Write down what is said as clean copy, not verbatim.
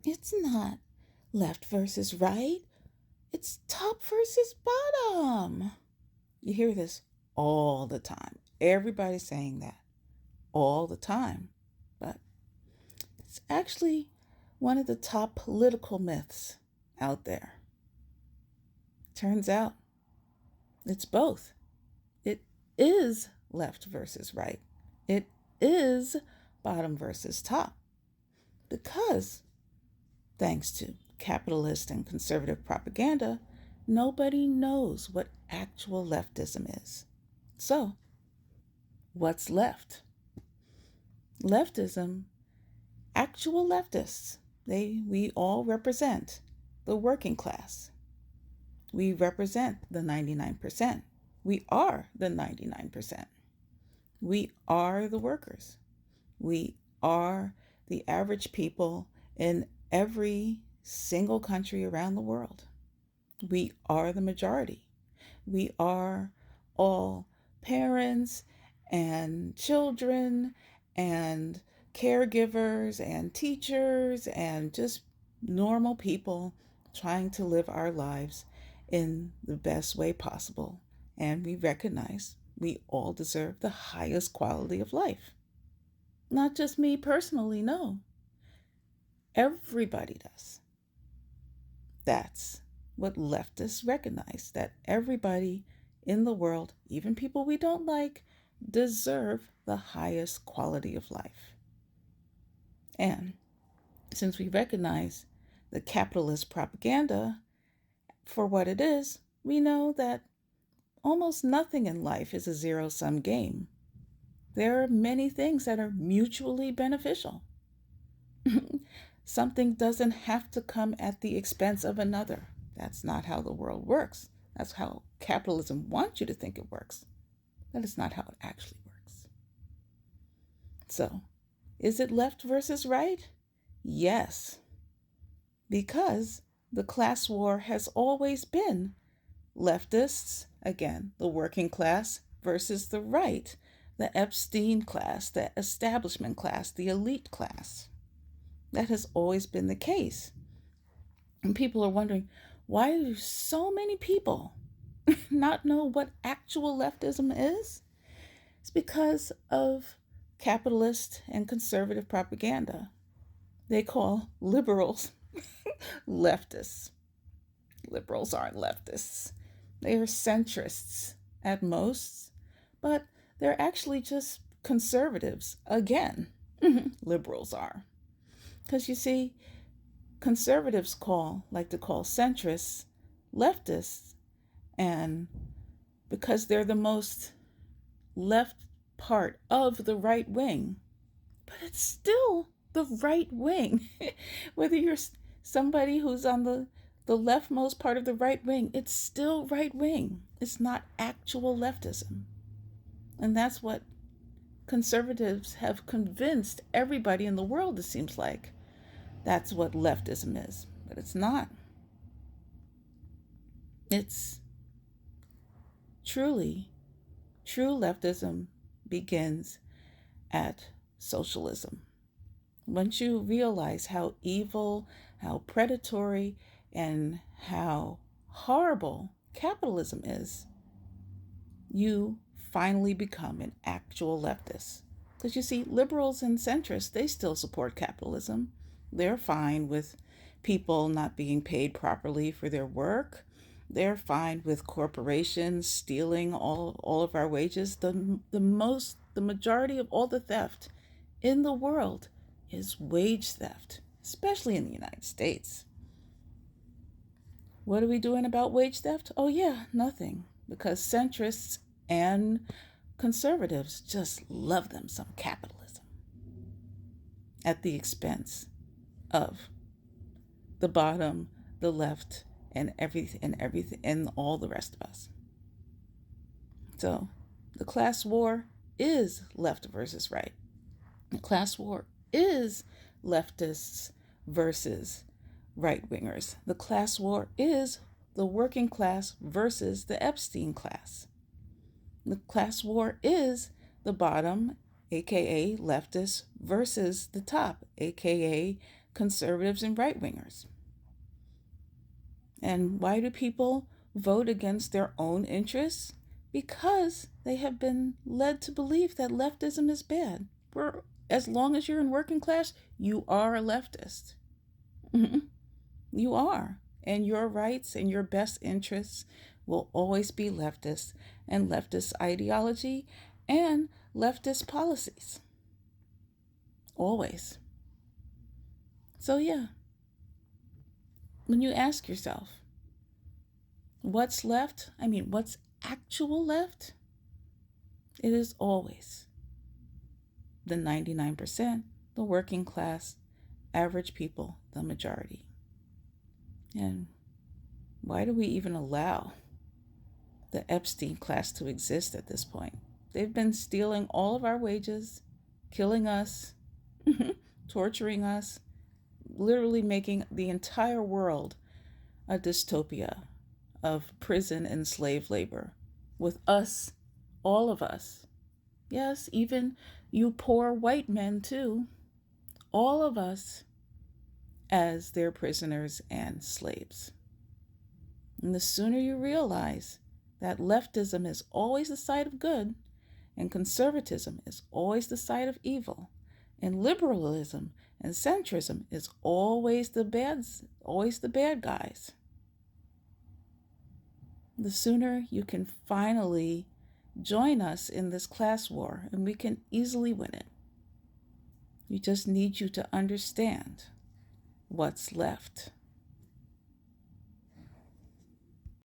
It's not left versus right. It's top versus bottom. You hear this all the time. Everybody's saying that all the time. But it's actually one of the top political myths out there. Turns out it's both. It is left versus right. It is bottom versus top. Because, thanks to capitalist and conservative propaganda, nobody knows what actual leftism is. So, what's left? Leftism, actual leftists, we all represent the working class. We represent the 99%. We are the 99%. We are the workers. We are the average people in every single country around the world. We are the majority. We are all parents and children and caregivers and teachers and just normal people trying to live our lives in the best way possible. And we recognize we all deserve the highest quality of life. Not just me personally, no. Everybody does. That's what leftists recognize, that everybody in the world, even people we don't like, deserve the highest quality of life. And since we recognize the capitalist propaganda for what it is, we know that almost nothing in life is a zero-sum game. There are many things that are mutually beneficial. Something doesn't have to come at the expense of another. That's not how the world works. That's how capitalism wants you to think it works. That is not how it actually works. So, is it left versus right? Yes, because the class war has always been leftists, again, the working class, versus the right, the Epstein class, the establishment class, the elite class. That has always been the case. And people are wondering, why do so many people not know what actual leftism is? It's because of capitalist and conservative propaganda. They call liberals leftists. Liberals aren't leftists. They are centrists at most, but they're actually just conservatives again. Liberals are. Because you see, conservatives like to call centrists leftists, and because they're the most left part of the right wing, but it's still the right wing. Whether you're somebody who's on the leftmost part of the right wing, it's still right wing. It's not actual leftism. And that's what conservatives have convinced everybody in the world, it seems like. That's what leftism is. But it's not. It's truly, true leftism begins at socialism. Once you realize how evil, how predatory, and how horrible capitalism is, you finally become an actual leftist. Because you see, liberals and centrists, they still support capitalism. They're fine with people not being paid properly for their work. They're fine with corporations stealing all of our wages. The majority of all the theft in the world is wage theft, especially in the United States. What are we doing about wage theft? Oh, yeah, nothing. Because centrists and conservatives just love them some capitalism at the expense of the bottom, the left, and everything, and all the rest of us. So, the class war is left versus right. The class war is leftists versus right wingers. The class war is the working class versus the Epstein class. The class war is the bottom, aka leftists, versus the top, aka conservatives and right-wingers. And why do people vote against their own interests? Because they have been led to believe that leftism is bad. As long as you're in working class, you are a leftist. You are. And your rights and your best interests will always be leftist, and leftist ideology and leftist policies. Always. So yeah, when you ask yourself, what's left? What's actual left? It is always the 99%, the working class, average people, the majority. And why do we even allow the Epstein class to exist at this point? They've been stealing all of our wages, killing us, torturing us, literally making the entire world a dystopia of prison and slave labor with us, all of us. Yes, even you poor white men too. All of us as their prisoners and slaves. And the sooner you realize that leftism is always the side of good, and conservatism is always the side of evil, and liberalism and centrism is always the bad guys, the sooner you can finally join us in this class war, and we can easily win it. We just need you to understand what's left.